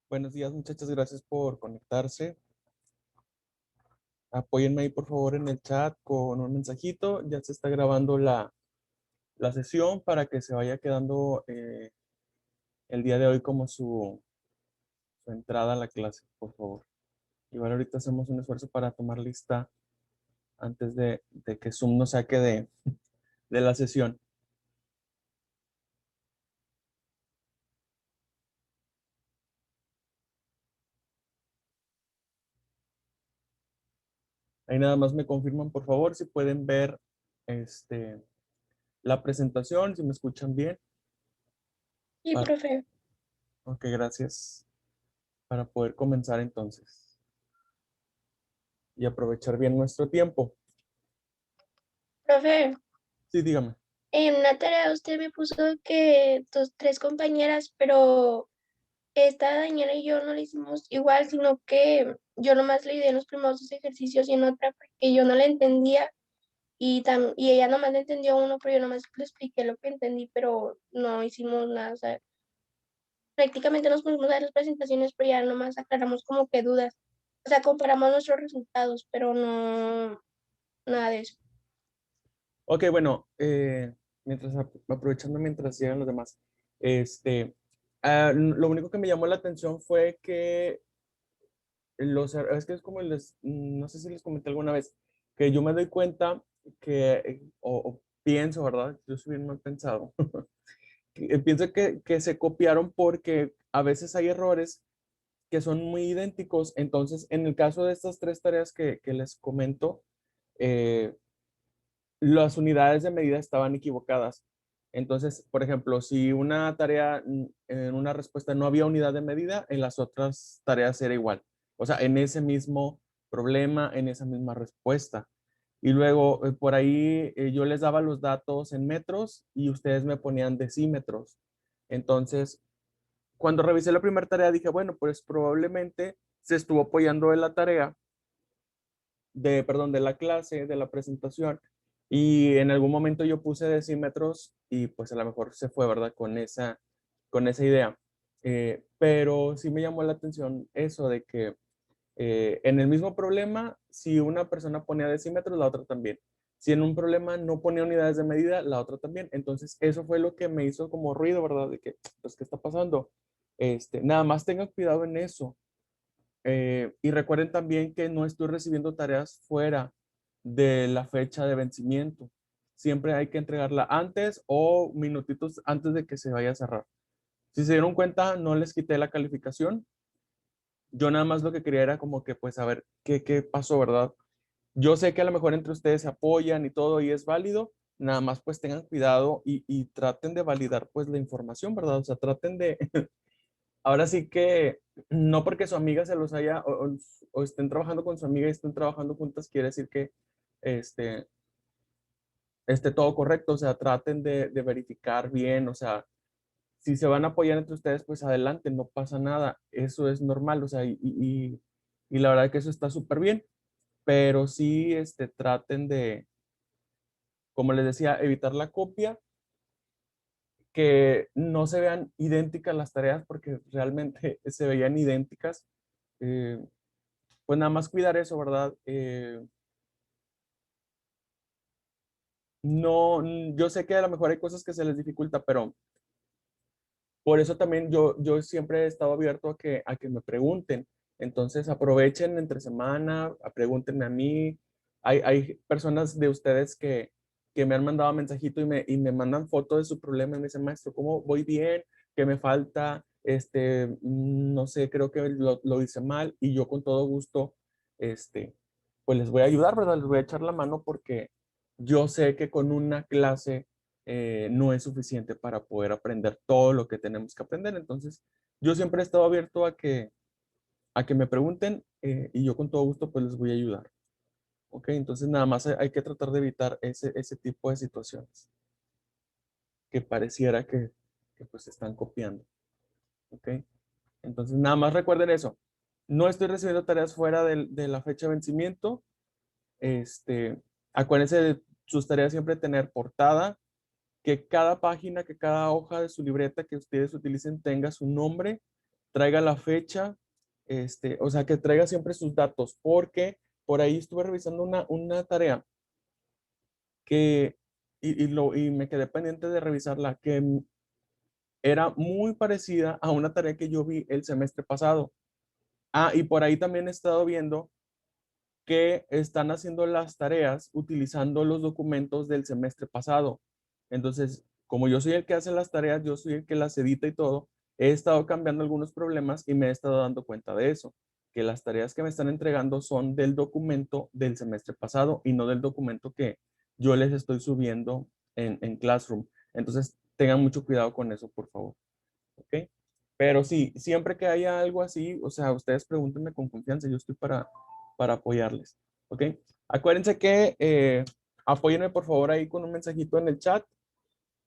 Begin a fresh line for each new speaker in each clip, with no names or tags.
Buenos días, muchachas. Gracias por conectarse. Apóyenme ahí, por favor, en el chat con un mensajito. Ya se está grabando la sesión para que se vaya quedando el día de hoy como su entrada a la clase, por favor. Igual ahorita hacemos un esfuerzo para tomar lista antes de que Zoom nos saque de la sesión. Ahí nada más me confirman, por favor, si pueden ver este, la presentación, si me escuchan bien.
Sí,
Para-
profe.
ok, gracias. Para poder comenzar entonces y aprovechar bien nuestro tiempo.
Profe,
Sí, dígame.
en una tarea usted me puso que tres compañeras, pero esta Daniela y yo no le hicimos igual, sino que yo nomás le ayudé en los primeros dos ejercicios y en otra porque yo no le entendía y ella nomás le entendió uno, pero yo nomás le expliqué lo que entendí, pero no hicimos nada. O sea, prácticamente nos pusimos a ver las presentaciones, pero ya nomás aclaramos como que dudas. O sea, comparamos nuestros resultados, pero no nada de eso.
Ok, bueno, mientras aprovechando mientras llegan los demás. Lo único que me llamó la atención fue que es que es como no sé si les comenté alguna vez, que yo me doy cuenta o pienso, ¿verdad? Yo soy bien mal pensado. Pienso que se copiaron porque a veces hay errores que son muy idénticos. Entonces, en el caso de estas tres tareas que les comento, eh, las unidades de medida estaban equivocadas. Entonces, por ejemplo, si una tarea en una respuesta no había unidad de medida, en las otras tareas era igual. O sea, en ese mismo problema, en esa misma respuesta. Y luego por ahí yo les daba los datos en metros y ustedes me ponían decímetros. Entonces, cuando revisé la primera tarea, dije, bueno, pues probablemente se estuvo apoyando en la tarea perdón, de la clase, de la presentación, y en algún momento yo puse decímetros y pues a lo mejor se fue, ¿verdad? Con esa idea. Pero sí me llamó la atención eso de que en el mismo problema, si una persona ponía decímetros, la otra también. Si en un problema no ponía unidades de medida, la otra también. Entonces, eso fue lo que me hizo como ruido, ¿verdad? De que, pues, ¿qué está pasando? Nada más tengan cuidado en eso. Y recuerden también que no estoy recibiendo tareas fuera de la fecha de vencimiento. Siempre hay que entregarla antes o minutitos antes de que se vaya a cerrar. Si se dieron cuenta, no les quité la calificación. Yo nada más lo que quería era como que, pues, a ver qué pasó, ¿verdad? Yo sé que a lo mejor entre ustedes se apoyan y todo y es válido. Nada más, pues, tengan cuidado y traten de validar, pues, la información, ¿verdad? O sea, traten de, ahora sí que no porque su amiga se los haya o estén trabajando con su amiga y estén trabajando juntas, quiere decir que este, esté todo correcto. O sea, traten de verificar bien. O sea, si se van a apoyar entre ustedes, pues adelante, no pasa nada. Eso es normal. O sea, y la verdad que eso está súper bien. Pero sí, traten de, como les decía, evitar la copia, que no se vean idénticas las tareas porque realmente se veían idénticas. Eh, pues nada más cuidar eso, ¿verdad? No, yo sé que a lo mejor hay cosas que se les dificulta, pero por eso también yo siempre he estado abierto a que me pregunten. Entonces aprovechen entre semana, pregúntenme a mí. Hay personas de ustedes que me han mandado mensajito y me mandan fotos de su problema y me dicen, maestro, ¿cómo voy bien? ¿Qué me falta? No sé, creo que lo hice mal y yo con todo gusto, pues les voy a ayudar, ¿verdad? Les voy a echar la mano porque yo sé que con una clase no es suficiente para poder aprender todo lo que tenemos que aprender. Entonces, yo siempre he estado abierto a que me pregunten y yo con todo gusto pues les voy a ayudar. ¿Ok? Entonces, nada más hay que tratar de evitar ese tipo de situaciones que pareciera que pues están copiando. ¿Ok? Entonces, nada más recuerden eso. No estoy recibiendo tareas fuera de la fecha de vencimiento. Este, Acuérdense de sus tareas siempre tener portada, que cada página, que cada hoja de su libreta que ustedes utilicen tenga su nombre traiga la fecha, o sea, que traiga siempre sus datos, porque por ahí estuve revisando una tarea que, y me quedé pendiente de revisarla, que era muy parecida a una tarea que yo vi el semestre pasado. Ah, y por ahí también he estado viendo que están haciendo las tareas utilizando los documentos del semestre pasado. Entonces, como yo soy el que hace las tareas, yo soy el que las edita y todo, he estado cambiando algunos problemas y me he estado dando cuenta de eso, que las tareas que me están entregando son del documento del semestre pasado y no del documento que yo les estoy subiendo en Classroom. Entonces, tengan mucho cuidado con eso, por favor. ¿Ok? Pero sí, siempre que haya algo así, o sea, ustedes pregúntenme con confianza, yo estoy para apoyarles. ¿Ok? Acuérdense que apóyenme por favor ahí con un mensajito en el chat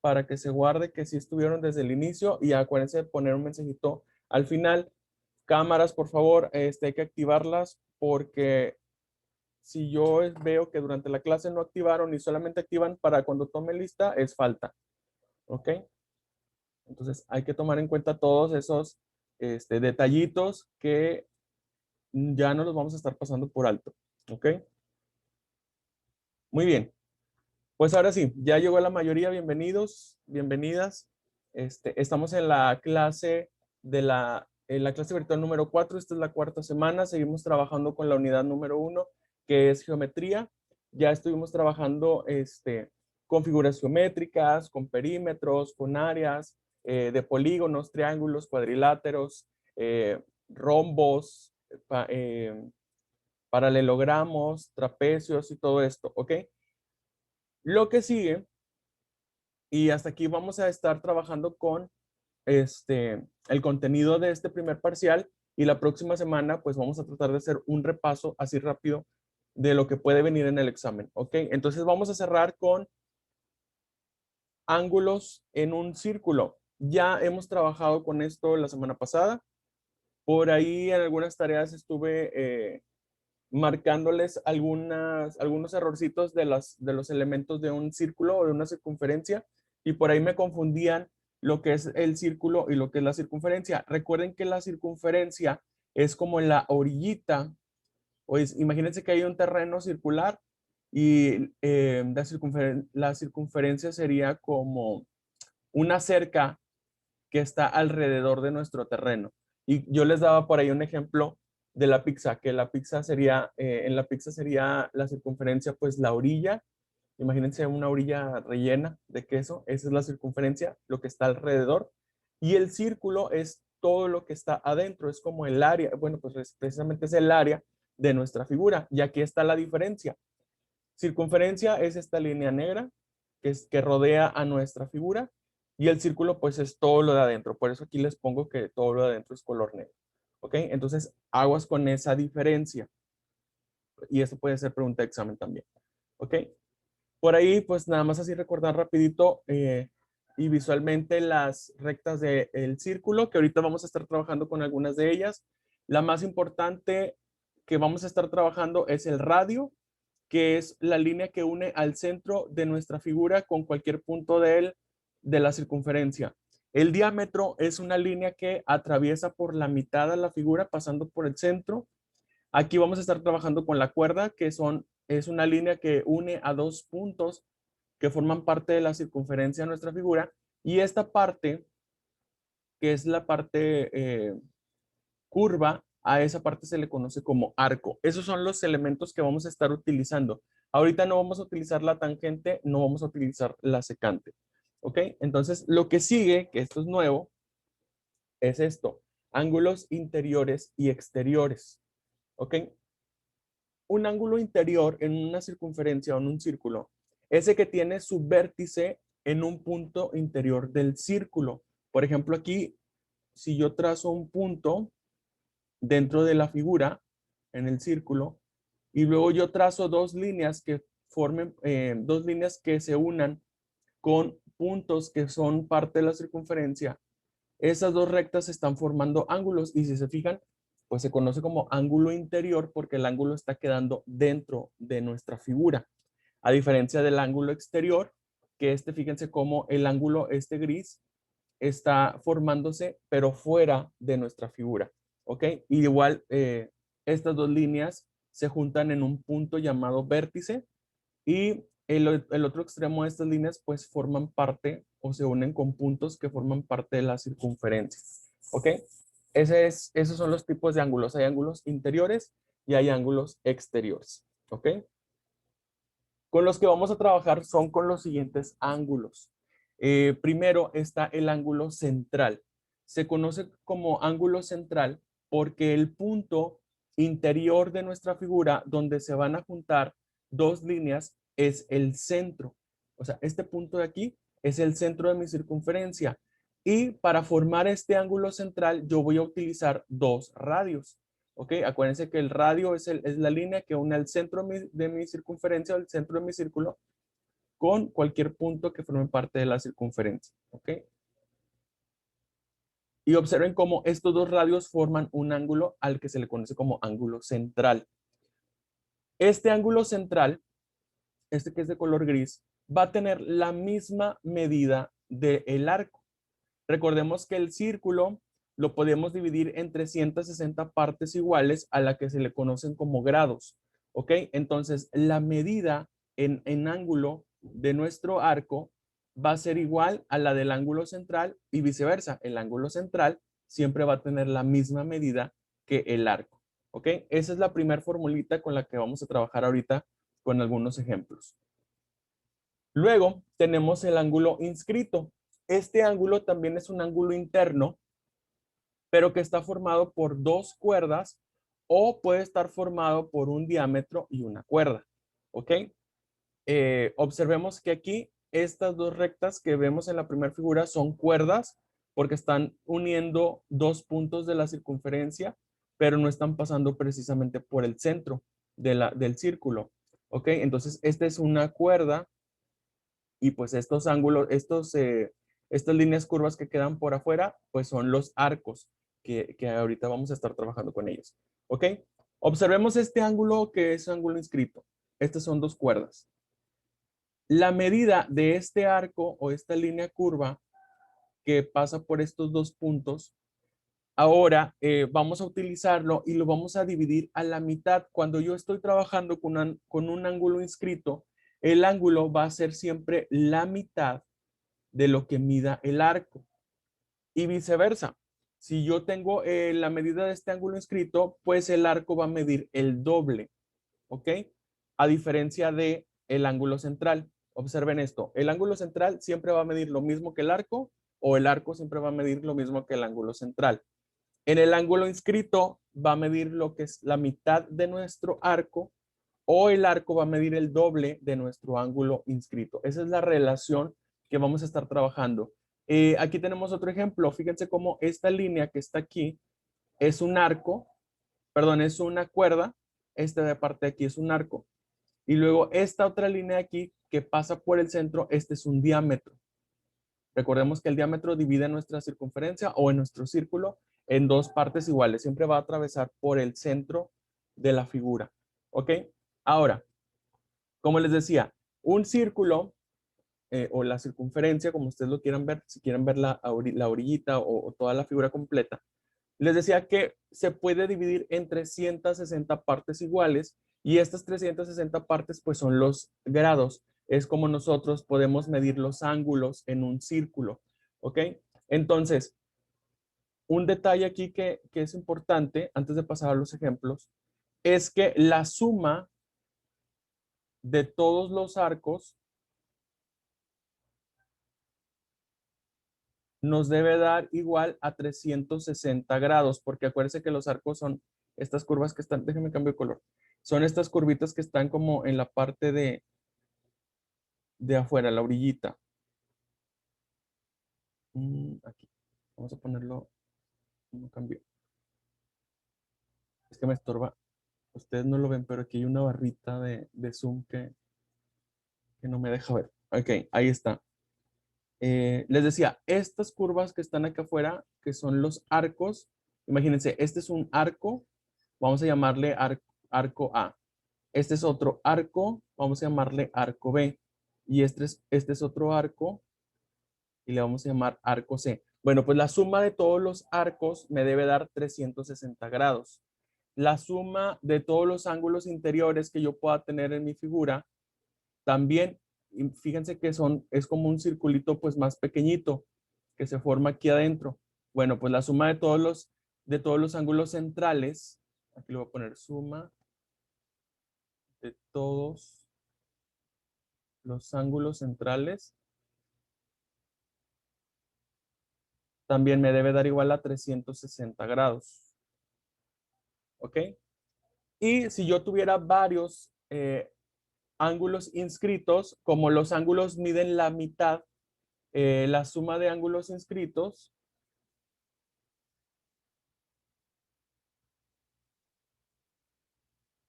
para que se guarde que sí estuvieron desde el inicio y acuérdense de poner un mensajito al final. Cámaras, por favor, hay que activarlas porque si yo veo que durante la clase no activaron y solamente activan para cuando tome lista, es falta. ¿Ok? Entonces hay que tomar en cuenta todos esos detallitos que ya no los vamos a estar pasando por alto. ¿Ok? Muy bien. Pues ahora sí, ya llegó la mayoría. Bienvenidos, bienvenidas. Estamos en la clase en la clase virtual número 4. Esta es la cuarta semana. Seguimos trabajando con la unidad número 1, que es geometría. Ya estuvimos trabajando con figuras geométricas, con perímetros, con áreas de polígonos, triángulos, cuadriláteros, rombos, paralelogramos, trapecios y todo esto, ¿ok? Lo que sigue, y hasta aquí vamos a estar trabajando con el contenido de este primer parcial y la próxima semana pues vamos a tratar de hacer un repaso así rápido de lo que puede venir en el examen, ¿ok? Entonces vamos a cerrar con ángulos en un círculo. Ya hemos trabajado con esto la semana pasada. Por ahí en algunas tareas estuve marcándoles algunos errorcitos de los elementos de un círculo o de una circunferencia y por ahí me confundían lo que es el círculo y lo que es la circunferencia. Recuerden que la circunferencia es como la orillita, imagínense que hay un terreno circular y la circunferencia sería como una cerca que está alrededor de nuestro terreno. Y yo les daba por ahí un ejemplo de la pizza, que la pizza sería, en la pizza sería la circunferencia, pues la orilla. Imagínense una orilla rellena de queso, esa es la circunferencia, lo que está alrededor. Y el círculo es todo lo que está adentro, es como el área, bueno, pues precisamente es el área de nuestra figura. Y aquí está la diferencia. Circunferencia es esta línea negra que rodea a nuestra figura y el círculo pues es todo lo de adentro. Por eso aquí les pongo que todo lo de adentro es color negro. ¿Ok? Entonces, aguas con esa diferencia. Y eso puede ser pregunta de examen también. ¿Ok? Por ahí, pues nada más así recordar rapidito y visualmente las rectas del círculo, que ahorita vamos a estar trabajando con algunas de ellas. La más importante que vamos a estar trabajando es el radio, que es la línea que une al centro de nuestra figura con cualquier punto de la circunferencia. El diámetro es una línea que atraviesa por la mitad de la figura pasando por el centro. Aquí vamos a estar trabajando con la cuerda, es una línea que une a dos puntos que forman parte de la circunferencia de nuestra figura. Y esta parte, que es la parte curva, a esa parte se le conoce como arco. Esos son los elementos que vamos a estar utilizando. Ahorita no vamos a utilizar la tangente, no vamos a utilizar la secante. ¿Ok? Entonces, lo que sigue, que esto es nuevo, es esto. Ángulos interiores y exteriores. ¿Ok? Un ángulo interior en una circunferencia o en un círculo, ese que tiene su vértice en un punto interior del círculo. Por ejemplo, aquí, si yo trazo un punto dentro de la figura, en el círculo, y luego yo trazo dos líneas que formen, dos líneas que se unan con puntos que son parte de la circunferencia, esas dos rectas están formando ángulos y si se fijan, pues se conoce como ángulo interior porque el ángulo está quedando dentro de nuestra figura. A diferencia del ángulo exterior, que fíjense como el ángulo gris, está formándose, pero fuera de nuestra figura, ¿ok? Y igual, estas dos líneas se juntan en un punto llamado vértice y el otro extremo de estas líneas pues forman parte o se unen con puntos que forman parte de la circunferencia, ¿ok? Esos son los tipos de ángulos. Hay ángulos interiores y hay ángulos exteriores, ¿ok? Con los que vamos a trabajar son con los siguientes ángulos. Primero está el ángulo central. Se conoce como ángulo central porque el punto interior de nuestra figura donde se van a juntar dos líneas es el centro. O sea, este punto de aquí es el centro de mi circunferencia. Y para formar este ángulo central yo voy a utilizar dos radios. ¿Ok? Acuérdense que el radio es la línea que une el centro de mi circunferencia o el centro de mi círculo con cualquier punto que forme parte de la circunferencia. ¿Ok? Y observen cómo estos dos radios forman un ángulo al que se le conoce como ángulo central. Este ángulo central, este que es de color gris, va a tener la misma medida del arco. Recordemos que el círculo lo podemos dividir en 360 partes iguales a la que se le conocen como grados. ¿Ok? Entonces, la medida en ángulo de nuestro arco va a ser igual a la del ángulo central y viceversa. El ángulo central siempre va a tener la misma medida que el arco. ¿Ok? Esa es la primera formulita con la que vamos a trabajar ahorita con algunos ejemplos. Luego tenemos el ángulo inscrito. Este ángulo también es un ángulo interno, pero que está formado por dos cuerdas o puede estar formado por un diámetro y una cuerda. ¿Ok? Observemos que aquí estas dos rectas que vemos en la primera figura son cuerdas porque están uniendo dos puntos de la circunferencia, pero no están pasando precisamente por el centro del círculo. ¿Ok? Entonces, esta es una cuerda y pues estos ángulos, estas líneas curvas que quedan por afuera, pues son los arcos que ahorita vamos a estar trabajando con ellos. ¿Ok? Observemos este ángulo que es ángulo inscrito. Estas son dos cuerdas. La medida de este arco o esta línea curva que pasa por estos dos puntos, ahora vamos a utilizarlo y lo vamos a dividir a la mitad. Cuando yo estoy trabajando con un ángulo inscrito, el ángulo va a ser siempre la mitad de lo que mida el arco y viceversa. Si yo tengo la medida de este ángulo inscrito, pues el arco va a medir el doble, ¿ok? A diferencia de el ángulo central. Observen esto, el ángulo central siempre va a medir lo mismo que el arco o el arco siempre va a medir lo mismo que el ángulo central. En el ángulo inscrito va a medir lo que es la mitad de nuestro arco o el arco va a medir el doble de nuestro ángulo inscrito. Esa es la relación que vamos a estar trabajando. Aquí tenemos otro ejemplo. Fíjense cómo esta línea que está aquí es un arco, perdón, es una cuerda. Esta de parte de aquí es un arco. Y luego esta otra línea aquí que pasa por el centro, este es un diámetro. Recordemos que el diámetro divide nuestra circunferencia o en nuestro círculo en dos partes iguales. Siempre va a atravesar por el centro de la figura. ¿Ok? Ahora, como les decía, un círculo o la circunferencia, como ustedes lo quieran ver, si quieren ver la orillita o toda la figura completa, les decía que se puede dividir en 360 partes iguales y estas 360 partes pues son los grados. Es como nosotros podemos medir los ángulos en un círculo. ¿Ok? Entonces, un detalle aquí que es importante antes de pasar a los ejemplos es que la suma de todos los arcos nos debe dar igual a 360 grados, porque acuérdense que los arcos son estas curvas que están, déjenme cambiar de color, son estas curvitas que están como en la parte de afuera, la orillita. Aquí, vamos a ponerlo, no cambió. Es que me estorba, ustedes no lo ven, pero aquí hay una barrita de zoom que no me deja ver. Ok, ahí está. Les decía, estas curvas que están acá afuera, que son los arcos, imagínense, este es un arco, vamos a llamarle arco A. Este es otro arco, vamos a llamarle arco B. Y este es otro arco y le vamos a llamar arco C. Bueno, pues la suma de todos los arcos me debe dar 360 grados. La suma de todos los ángulos interiores que yo pueda tener en mi figura también, y fíjense que es como un circulito pues más pequeñito que se forma aquí adentro. Bueno, pues la suma de todos los ángulos centrales, aquí le voy a poner suma de todos los ángulos centrales, también me debe dar igual a 360 grados. ¿Ok? Y si yo tuviera varios ángulos inscritos, como los ángulos miden la mitad, la suma de ángulos inscritos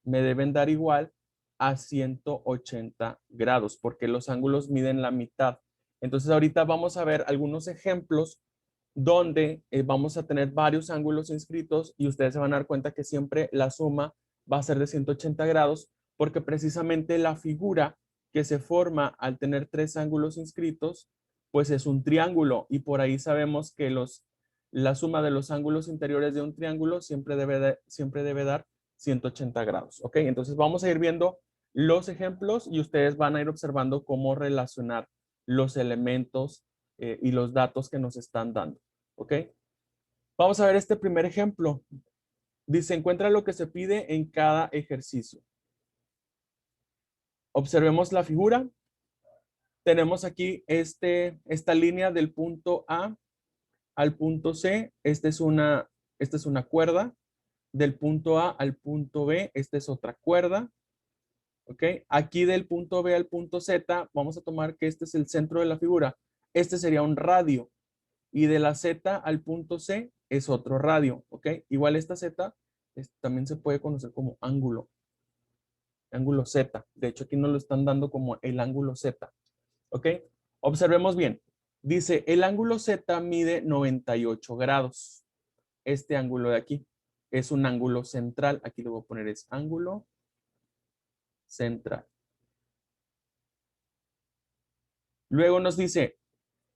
me deben dar igual a 180 grados, porque los ángulos miden la mitad. Entonces ahorita vamos a ver algunos ejemplos donde vamos a tener varios ángulos inscritos y ustedes se van a dar cuenta que siempre la suma va a ser de 180 grados, porque precisamente la figura que se forma al tener tres ángulos inscritos, pues es un triángulo y por ahí sabemos que la suma de los ángulos interiores de un triángulo siempre debe dar 180 grados. ¿Ok? Entonces vamos a ir viendo los ejemplos y ustedes van a ir observando cómo relacionar los elementos y los datos que nos están dando. ¿Ok? Vamos a ver este primer ejemplo. Dice, encuentra lo que se pide en cada ejercicio. Observemos la figura. Tenemos aquí esta línea del punto A al punto C. Esta es una cuerda. Del punto A al punto B, esta es otra cuerda. ¿Ok? Aquí del punto B al punto Z, vamos a tomar que este es el centro de la figura. Este sería un radio. Y de la Z al punto C es otro radio. ¿Ok? Igual esta Z también se puede conocer como ángulo Z. De hecho, aquí nos lo están dando como el ángulo Z. ¿Ok? Observemos bien. Dice, el ángulo Z mide 98 grados. Este ángulo de aquí es un ángulo central. Aquí lo voy a poner es ángulo central. Luego nos dice,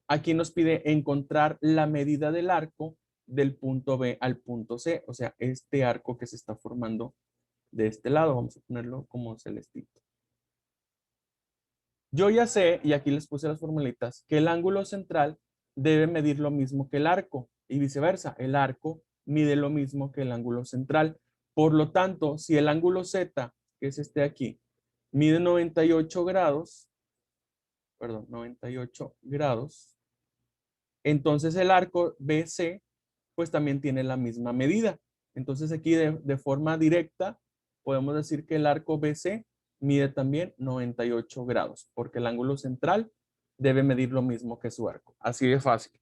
aquí nos pide encontrar la medida del arco del punto B al punto C. O sea, este arco que se está formando de este lado. Vamos a ponerlo como celestito. Yo ya sé, y aquí les puse las formulitas, que el ángulo central debe medir lo mismo que el arco y viceversa. El arco mide lo mismo que el ángulo central. Por lo tanto, si el ángulo Z, que es este aquí, mide 98 grados, perdón, 98 grados, entonces el arco BC pues también tiene la misma medida. Entonces aquí de forma directa podemos decir que el arco BC mide también 98 grados, porque el ángulo central debe medir lo mismo que su arco. Así de fácil.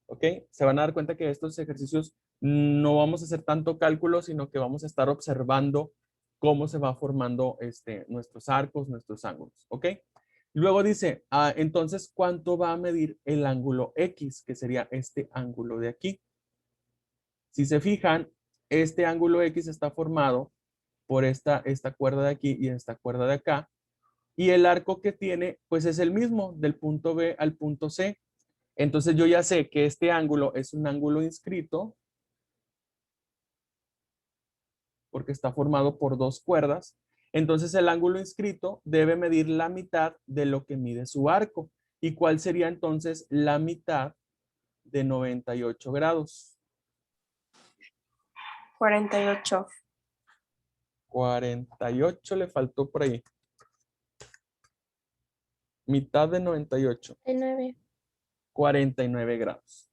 ¿Ok? Se van a dar cuenta que estos ejercicios no vamos a hacer tanto cálculo, sino que vamos a estar observando cómo se va formando nuestros arcos, nuestros ángulos. ¿Ok? Luego dice, entonces, ¿cuánto va a medir el ángulo X, que sería este ángulo de aquí? Si se fijan, este ángulo X está formado por esta cuerda de aquí y esta cuerda de acá. Y el arco que tiene, pues es el mismo, del punto B al punto C. Entonces yo ya sé que este ángulo es un ángulo inscrito, porque está formado por dos cuerdas. Entonces el ángulo inscrito debe medir la mitad de lo que mide su arco. ¿Y cuál sería entonces la mitad de 98 grados?
48.
48 le faltó por ahí. Mitad de 98.
9.
49 grados.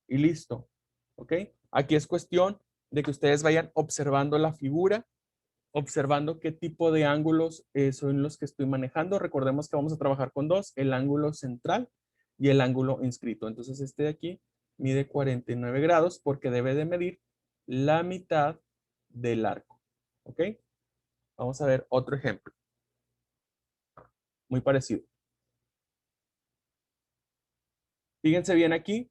Y listo. ¿Ok? Aquí es cuestión de que ustedes vayan observando la figura, observando qué tipo de ángulos son los que estoy manejando. Recordemos que vamos a trabajar con dos, el ángulo central y el ángulo inscrito. Entonces este de aquí mide 49 grados porque debe de medir la mitad del arco. ¿Ok? Vamos a ver otro ejemplo. Muy parecido. Fíjense bien aquí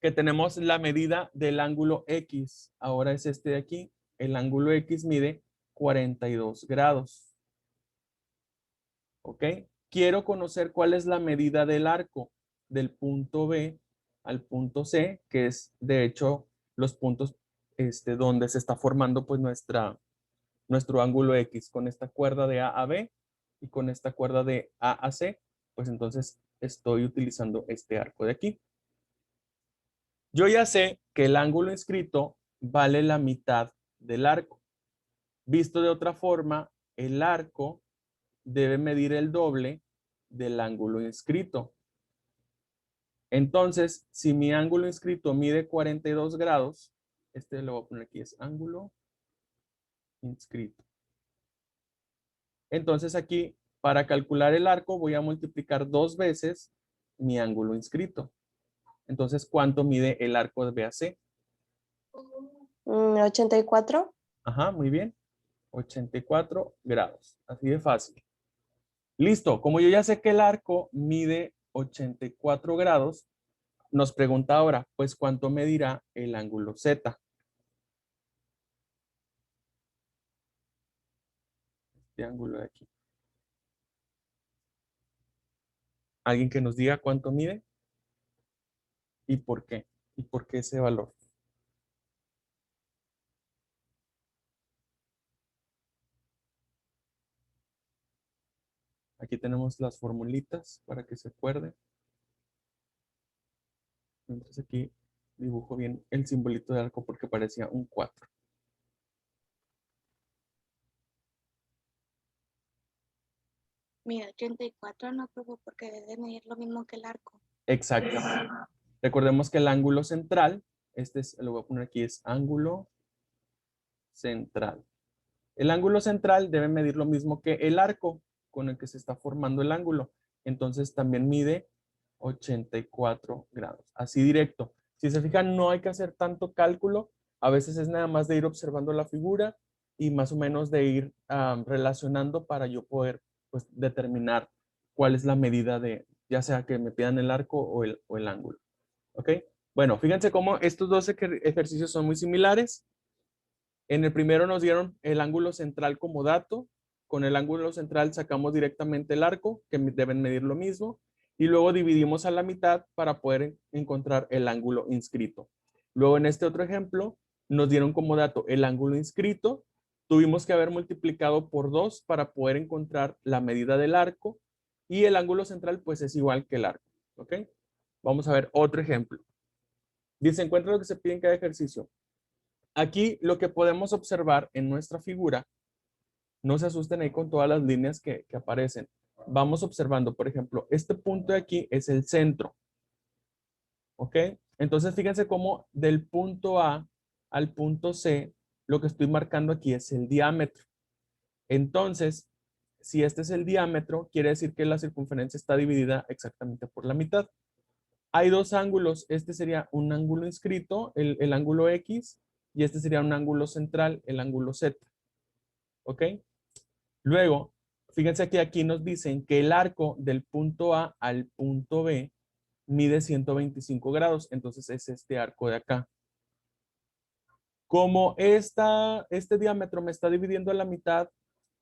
que tenemos la medida del ángulo X. Ahora es este de aquí. El ángulo X mide 42 grados. ¿Ok? Quiero conocer cuál es la medida del arco. del punto B al punto C, que es de hecho los puntos donde se está formando pues nuestro ángulo X con esta cuerda de A a B y con esta cuerda de A a C, pues entonces estoy utilizando este arco de aquí. Yo ya sé que el ángulo inscrito vale la mitad del arco. Visto de otra forma, el arco debe medir el doble del ángulo inscrito. Entonces, si mi ángulo inscrito mide 42 grados, este lo voy a poner aquí, es ángulo inscrito. Entonces aquí, para calcular el arco, voy a multiplicar 2 veces mi ángulo inscrito. Entonces, ¿cuánto mide el arco de BAC?
84.
Ajá, muy bien. 84 grados. Así de fácil. Listo. Como yo ya sé que el arco mide 84 grados, nos pregunta ahora, pues, ¿cuánto medirá el ángulo Z? Este ángulo de aquí. ¿Alguien que nos diga cuánto mide? ¿Y por qué? ¿Y por qué ese valor? Aquí tenemos las formulitas para que se acuerden. Entonces aquí dibujo bien el simbolito de arco porque parecía un 4.
Mira, 84 no, profe, porque debe medir lo mismo que el arco.
Exacto. Recordemos que el ángulo central, lo voy a poner aquí, es ángulo central. El ángulo central debe medir lo mismo que el arco con el que se está formando el ángulo. Entonces también mide 84 grados. Así directo. Si se fijan, no hay que hacer tanto cálculo. A veces es nada más de ir observando la figura y más o menos de ir relacionando para yo poder pues, determinar cuál es la medida de, ya sea que me pidan el arco o el ángulo. ¿Ok? Bueno, fíjense cómo estos dos ejercicios son muy similares. En el primero nos dieron el ángulo central como dato. Con el ángulo central sacamos directamente el arco, que deben medir lo mismo. Y luego dividimos a la mitad para poder encontrar el ángulo inscrito. Luego en este otro ejemplo nos dieron como dato el ángulo inscrito. Tuvimos que haber multiplicado por 2 para poder encontrar la medida del arco. Y el ángulo central pues es igual que el arco. ¿Ok? Vamos a ver otro ejemplo. Dice, encuentra lo que se pide en cada ejercicio. Aquí lo que podemos observar en nuestra figura, no se asusten ahí con todas las líneas que aparecen. Vamos observando, por ejemplo, este punto de aquí es el centro. ¿Ok? Entonces fíjense cómo del punto A al punto C, lo que estoy marcando aquí es el diámetro. Entonces, si este es el diámetro, quiere decir que la circunferencia está dividida exactamente por la mitad. Hay dos ángulos. Este sería un ángulo inscrito, el ángulo X, y este sería un ángulo central, el ángulo Z. ¿Ok? Luego, fíjense que aquí nos dicen que el arco del punto A al punto B mide 125 grados. Entonces es este arco de acá. Como este diámetro me está dividiendo a la mitad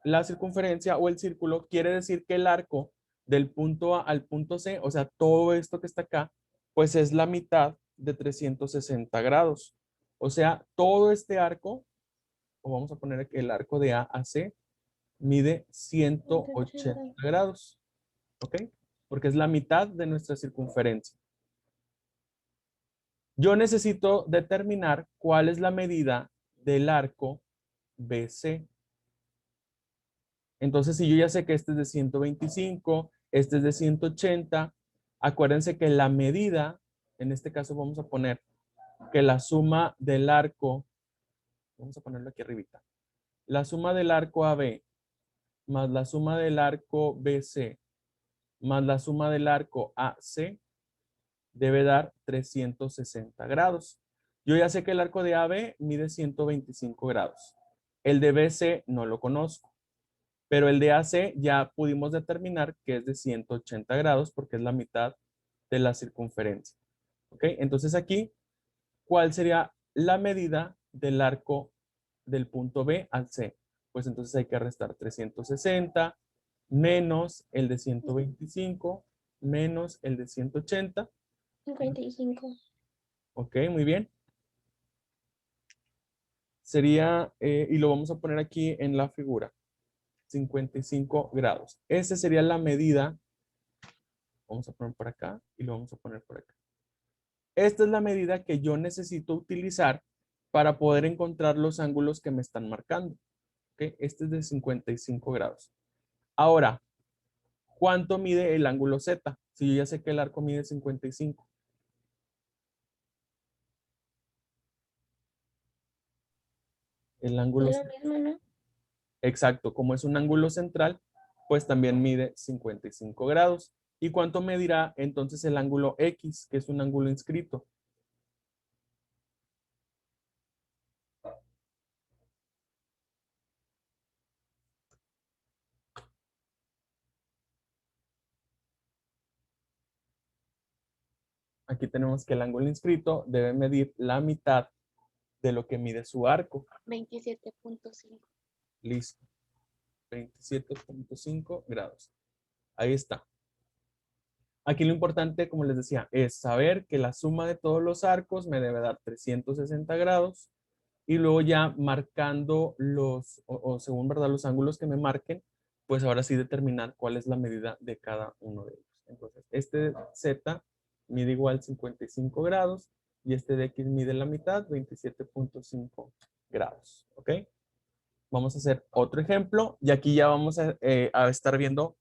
la circunferencia o el círculo, quiere decir que el arco del punto A al punto C, o sea, todo esto que está acá, pues es la mitad de 360 grados. O sea, todo este arco, o vamos a poner que el arco de A a C, mide 180 grados. ¿Ok? Porque es la mitad de nuestra circunferencia. Yo necesito determinar cuál es la medida del arco BC. Entonces, si yo ya sé que este es de 125, este es de 180, acuérdense que la medida, en este caso vamos a poner que la suma del arco, vamos a ponerlo aquí arribita, la suma del arco AB más la suma del arco BC más la suma del arco AC debe dar 360 grados. Yo ya sé que el arco de AB mide 125 grados. El de BC no lo conozco, pero el de AC ya pudimos determinar que es de 180 grados porque es la mitad de la circunferencia. ¿Ok? Entonces aquí, ¿cuál sería la medida del arco del punto B al C? Pues entonces hay que restar 360 menos el de 125 menos el de 180.
55.
Ok, muy bien. Sería, y lo vamos a poner aquí en la figura, 55 grados. Esa sería la medida. Vamos a poner por acá y lo vamos a poner por acá. Esta es la medida que yo necesito utilizar para poder encontrar los ángulos que me están marcando. ¿Ok? Este es de 55 grados. Ahora, ¿cuánto mide el ángulo Z? Si yo ya sé que el arco mide 55. El ángulo,
Es lo mismo, ¿no?
exacto, como es un ángulo central, pues también mide 55 grados. ¿Y cuánto medirá entonces el ángulo X, que es un ángulo inscrito? Aquí tenemos que el ángulo inscrito debe medir la mitad de lo que mide su arco.
27.5.
Listo. 27.5 grados. Ahí está. Aquí lo importante, como les decía, es saber que la suma de todos los arcos me debe dar 360 grados y luego ya marcando los, o según verdad los ángulos que me marquen, pues ahora sí determinar cuál es la medida de cada uno de ellos. Entonces, este Z mide igual 55 grados y este de X mide la mitad, 27.5 grados. ¿Ok? Vamos a hacer otro ejemplo y aquí ya vamos a estar viendo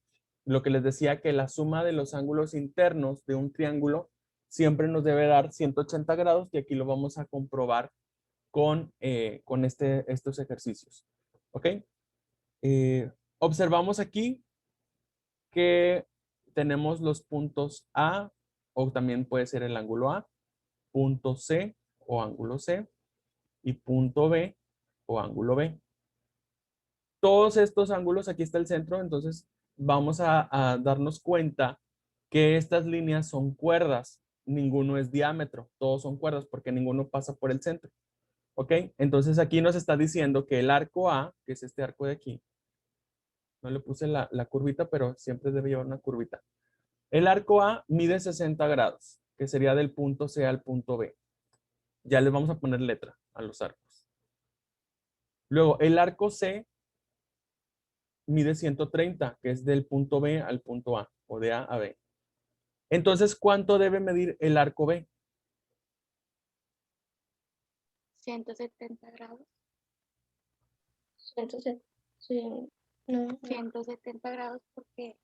lo que les decía, que la suma de los ángulos internos de un triángulo siempre nos debe dar 180 grados y aquí lo vamos a comprobar con estos ejercicios. ¿Ok? Observamos aquí que tenemos los puntos A, o también puede ser el ángulo A, punto C o ángulo C, y punto B o ángulo B. Todos estos ángulos, aquí está el centro, entonces vamos a darnos cuenta que estas líneas son cuerdas, ninguno es diámetro, todos son cuerdas porque ninguno pasa por el centro. ¿Ok? Entonces aquí nos está diciendo que el arco A, que es este arco de aquí, no le puse la curvita, pero siempre debe llevar una curvita. El arco A mide 60 grados, que sería del punto C al punto B. Ya les vamos a poner letra a los arcos. Luego, el arco C mide 130, que es del punto B al punto A, o de A a B. Entonces, ¿cuánto debe medir el arco B?
170 grados.
Entonces, sí, no,
170 grados porque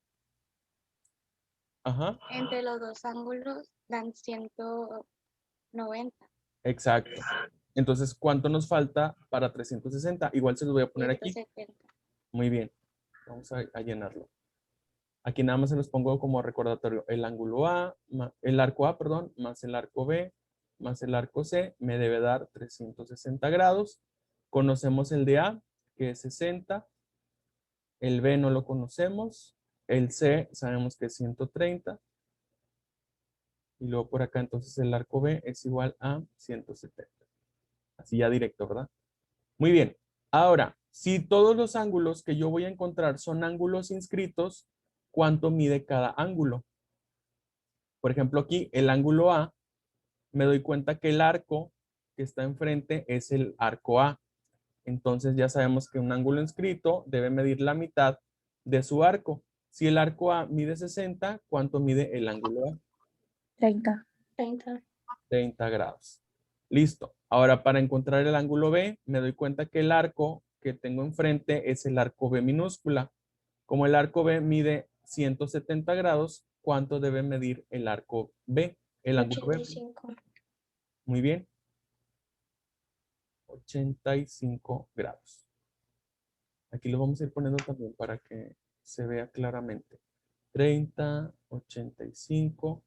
Ajá,
entre los dos ángulos dan 190.
exacto. Entonces, ¿cuánto nos falta para 360? Igual se los voy a poner aquí.
170.
Muy bien. Vamos a llenarlo. Aquí nada más se los pongo como recordatorio. El ángulo A, el arco A, perdón, más el arco B, más el arco C, me debe dar 360 grados. Conocemos el de A, que es 60. El B no lo conocemos. El C sabemos que es 130. Y luego por acá entonces el arco B es igual a 170. Así ya directo, ¿verdad? Muy bien. Ahora, si todos los ángulos que yo voy a encontrar son ángulos inscritos, ¿cuánto mide cada ángulo? Por ejemplo, aquí el ángulo A, me doy cuenta que el arco que está enfrente es el arco A. Entonces ya sabemos que un ángulo inscrito debe medir la mitad de su arco. Si el arco A mide 60, ¿cuánto mide el ángulo A?
30. 30.
30 grados. Listo. Ahora para encontrar el ángulo B, me doy cuenta que el arco que tengo enfrente es el arco B minúscula. Como el arco B mide 170 grados, ¿cuánto debe medir el arco B? El ángulo B.
85.
Muy bien. 85 grados. Aquí lo vamos a ir poniendo también para que se vea claramente. 30, 85.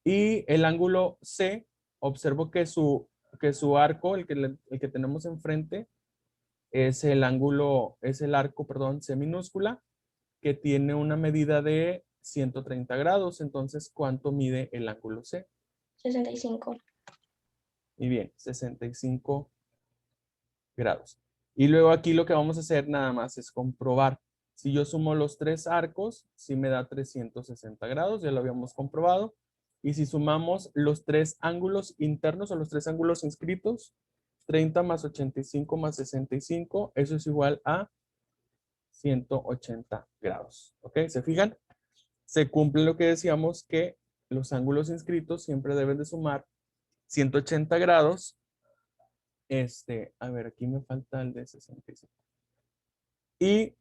Y el ángulo C, observo que su arco, el que tenemos enfrente, es el ángulo, es el arco, perdón, C minúscula, que tiene una medida de 130 grados. Entonces, ¿cuánto mide el ángulo C?
65.
Muy bien, 65 grados. Y luego aquí lo que vamos a hacer nada más es comprobar Si yo sumo los tres arcos, sí me da 360 grados, ya lo habíamos comprobado. Y si sumamos los tres ángulos internos o los tres ángulos inscritos, 30 más 85 más 65, eso es igual a 180 grados. ¿Ok? ¿Se fijan? Se cumple lo que decíamos, que los ángulos inscritos siempre deben de sumar 180 grados. A ver, aquí me falta el de 65. Y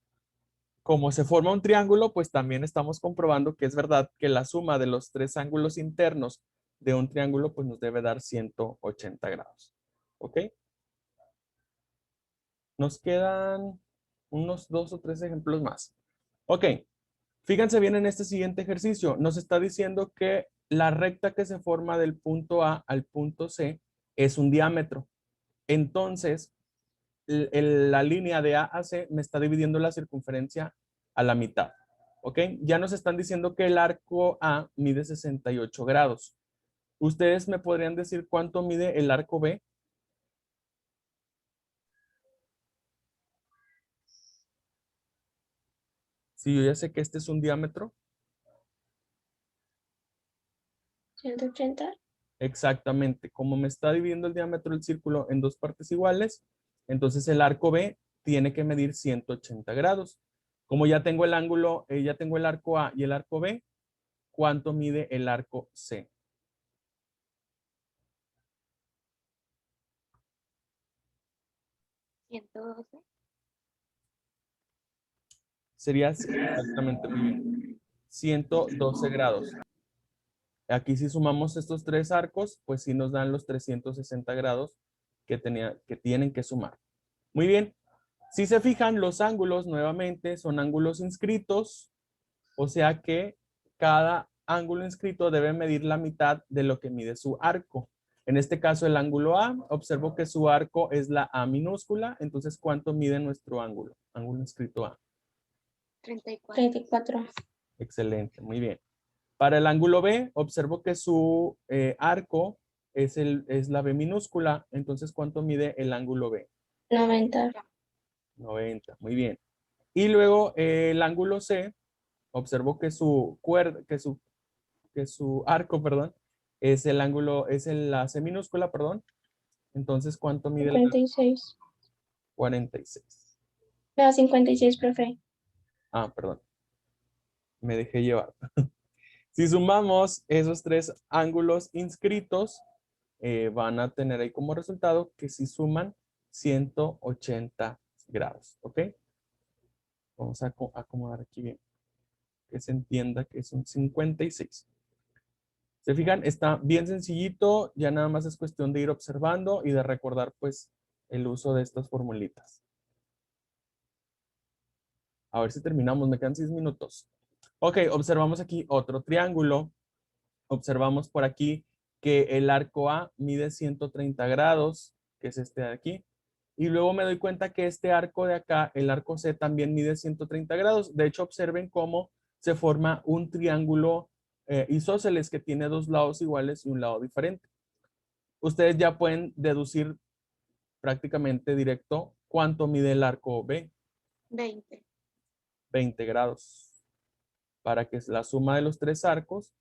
como se forma un triángulo, pues también estamos comprobando que es verdad que la suma de los tres ángulos internos de un triángulo pues nos debe dar 180 grados. ¿Ok? Nos quedan unos 2 o 3 ejemplos más. Ok, fíjense bien en este siguiente ejercicio. Nos está diciendo que la recta que se forma del punto A al punto C es un diámetro. Entonces, la línea de A a C me está dividiendo la circunferencia a la mitad. ¿Ok? Ya nos están diciendo que el arco A mide 68 grados. ¿Ustedes me podrían decir cuánto mide el arco B? Si yo ya sé que este es un diámetro.
180.
Exactamente. Como me está dividiendo el diámetro del círculo en dos partes iguales, entonces el arco B tiene que medir 180 grados. Como ya tengo el ángulo, ya tengo el arco A y el arco B, ¿cuánto mide el arco C?
¿112?
Sería exactamente muy bien. 112 grados. Aquí si sumamos estos tres arcos, pues sí nos dan los 360 grados que tienen que sumar. Muy bien. Si se fijan, los ángulos nuevamente son ángulos inscritos, o sea que cada ángulo inscrito debe medir la mitad de lo que mide su arco. En este caso, el ángulo A, observo que su arco es la A minúscula, entonces, ¿cuánto mide nuestro ángulo? Ángulo inscrito A.
34.
34.
Excelente, muy bien. Para el ángulo B, observo que su arco es la B minúscula, entonces, ¿cuánto mide el ángulo B?
90.
90, muy bien. Y luego el ángulo C, observo que su arco, perdón, es el ángulo, la C minúscula, perdón. Entonces, ¿cuánto mide el arco?
56.
46.
No, 56, profe.
Ah, perdón. Me dejé llevar. Si sumamos esos tres ángulos inscritos, van a tener ahí como resultado que si suman 180 grados. ¿Ok? Vamos a acomodar aquí bien. Que se entienda que son 56. ¿Se fijan? Está bien sencillito, ya nada más es cuestión de ir observando y de recordar pues el uso de estas formulitas. A ver si terminamos, me quedan 6 minutos. Ok, observamos aquí otro triángulo. Observamos por aquí que el arco A mide 130 grados, que es este de aquí. Y luego me doy cuenta que este arco de acá, el arco C, también mide 130 grados. De hecho, observen cómo se forma un triángulo isósceles que tiene dos lados iguales y un lado diferente. Ustedes ya pueden deducir prácticamente directo cuánto mide el arco B.
20.
20 grados. Para que la suma de los tres arcos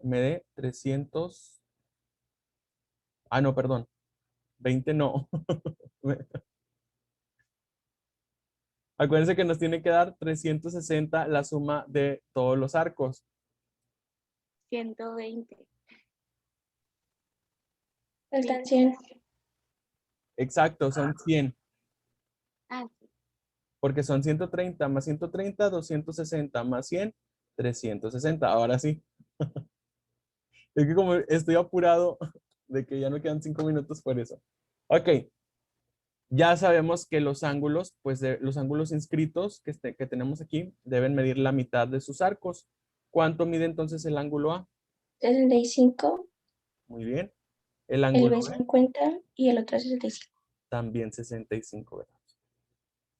me dé 300. Ah, no, perdón. 20 no. Acuérdense que nos tiene que dar 360 la suma de todos los arcos.
120.
Faltan 100.
Exacto, son 100.
Ah, sí.
Porque son 130 más 130, 260 más 100, 360. Ahora sí. Es que como estoy apurado de que ya no quedan 5 minutos por eso. Ok. Ya sabemos que los ángulos, pues los ángulos inscritos que tenemos aquí, deben medir la mitad de sus arcos. ¿Cuánto mide entonces el ángulo A?
65.
Muy bien. El
El
ángulo
B
B
50 y el otro 65.
también 65 grados.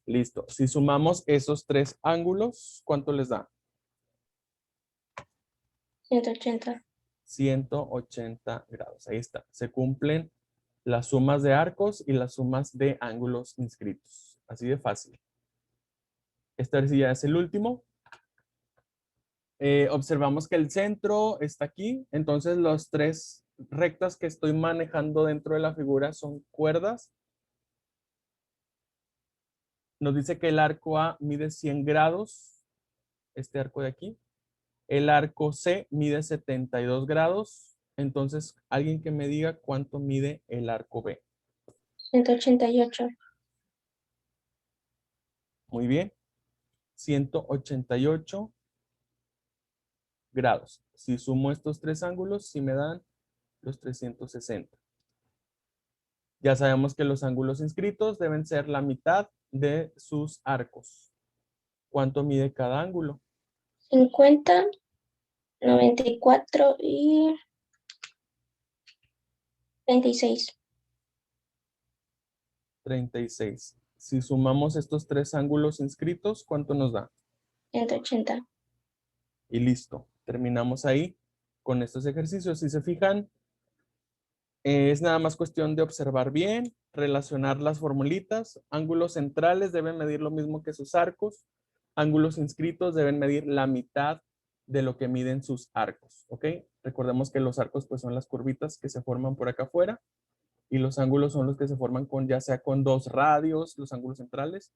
Listo. Si sumamos esos tres ángulos, ¿cuánto les da?
180.
180 grados. Ahí está. Se cumplen las sumas de arcos y las sumas de ángulos inscritos. Así de fácil. Este sí ya es el último. Observamos que el centro está aquí, entonces las tres rectas que estoy manejando dentro de la figura son cuerdas. Nos dice que el arco A mide 100 grados, este arco de aquí. El arco C mide 72 grados. Entonces, alguien que me diga cuánto mide el arco B.
188.
Muy bien. 188 grados. Si sumo estos tres ángulos, sí me dan los 360. Ya sabemos que los ángulos inscritos deben ser la mitad de sus arcos. ¿Cuánto mide cada ángulo?
50, 94 y 36.
36. Si sumamos estos tres ángulos inscritos, ¿cuánto nos da?
180.
Y listo. Terminamos ahí con estos ejercicios. Si se fijan, es nada más cuestión de observar bien, relacionar las formulitas. Ángulos centrales deben medir lo mismo que sus arcos. Ángulos inscritos deben medir la mitad de lo que miden sus arcos, ¿ok? Recordemos que los arcos pues son las curvitas que se forman por acá afuera y los ángulos son los que se forman con ya sea con dos radios, los ángulos centrales,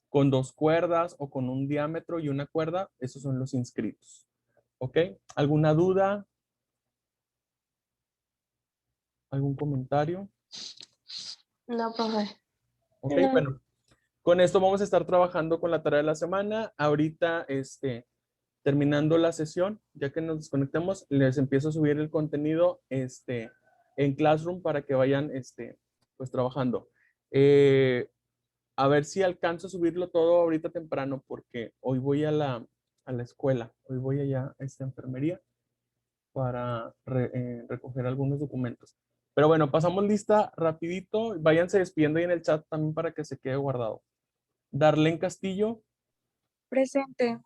con dos cuerdas o con un diámetro y una cuerda. Esos son los inscritos, ¿ok? ¿Alguna duda? ¿Algún comentario?
No, profe.
Ok,
No.
bueno. Con esto vamos a estar trabajando con la tarea de la semana. Ahorita, terminando la sesión, ya que nos desconectemos, les empiezo a subir el contenido, en Classroom para que vayan, pues trabajando. A ver si alcanzo a subirlo todo ahorita temprano, porque hoy voy a la escuela. Hoy voy allá a esta enfermería para recoger algunos documentos. Pero bueno, pasamos lista rapidito. Váyanse despidiendo ahí en el chat también para que se quede guardado. Darlene Castillo,
Presente.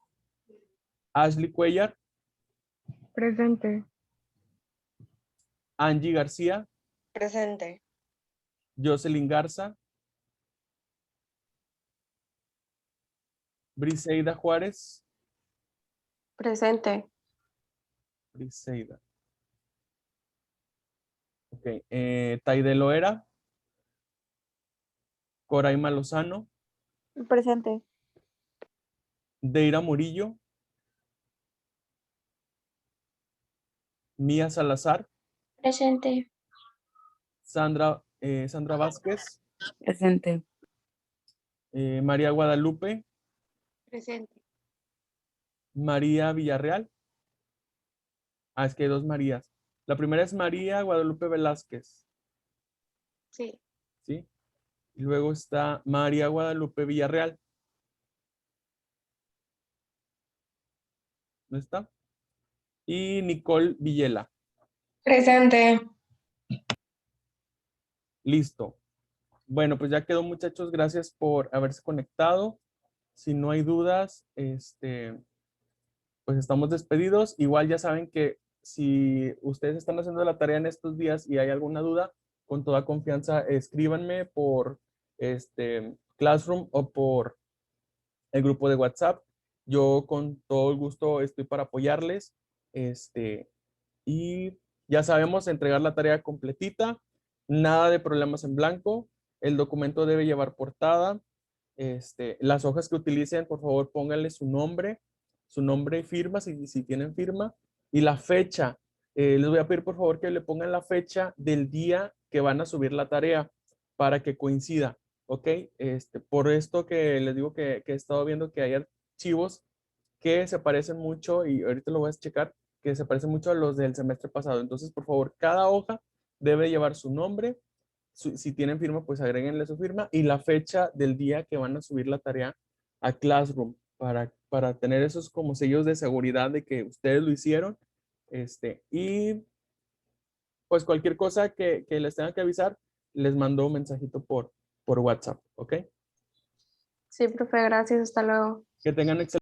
Ashley Cuellar,
Presente.
Angie García,
Presente.
Jocelyn Garza, Briseida Juárez,
Presente.
Briseida. Ok, Taide Loera, Coraima Lozano,
Presente.
Deira Murillo, Mía Salazar,
Presente.
Sandra Vázquez,
Presente.
María Guadalupe,
Presente.
María Villarreal. Ah, es que hay dos Marías. La primera es María Guadalupe Velázquez,
Sí.
¿sí? Y luego está María Guadalupe Villarreal. ¿No está? Y Nicole Villela.
Presente.
Listo. Bueno, pues ya quedó, muchachos. Gracias por haberse conectado. Si no hay dudas, pues estamos despedidos. Igual ya saben que si ustedes están haciendo la tarea en estos días y hay alguna duda, con toda confianza escríbanme por Classroom o por el grupo de WhatsApp. Yo con todo el gusto estoy para apoyarles. Y ya sabemos, entregar la tarea completita, nada de problemas en blanco. El documento debe llevar portada. Las hojas que utilicen, por favor, pónganle su nombre y firma, si tienen firma, y la fecha. Les voy a pedir, por favor, que le pongan la fecha del día que van a subir la tarea para que coincida, ¿ok? Por esto que les digo que he estado viendo que hay archivos que se parecen mucho, y ahorita lo voy a checar, que se parecen mucho a los del semestre pasado. Entonces, por favor, cada hoja debe llevar su nombre. Si tienen firma, pues agréguenle su firma y la fecha del día que van a subir la tarea a Classroom para tener esos como sellos de seguridad de que ustedes lo hicieron. Y pues cualquier cosa que les tenga que avisar, les mando un mensajito por WhatsApp, ¿ok?
Sí, profe, gracias. Hasta luego.
Que tengan excelente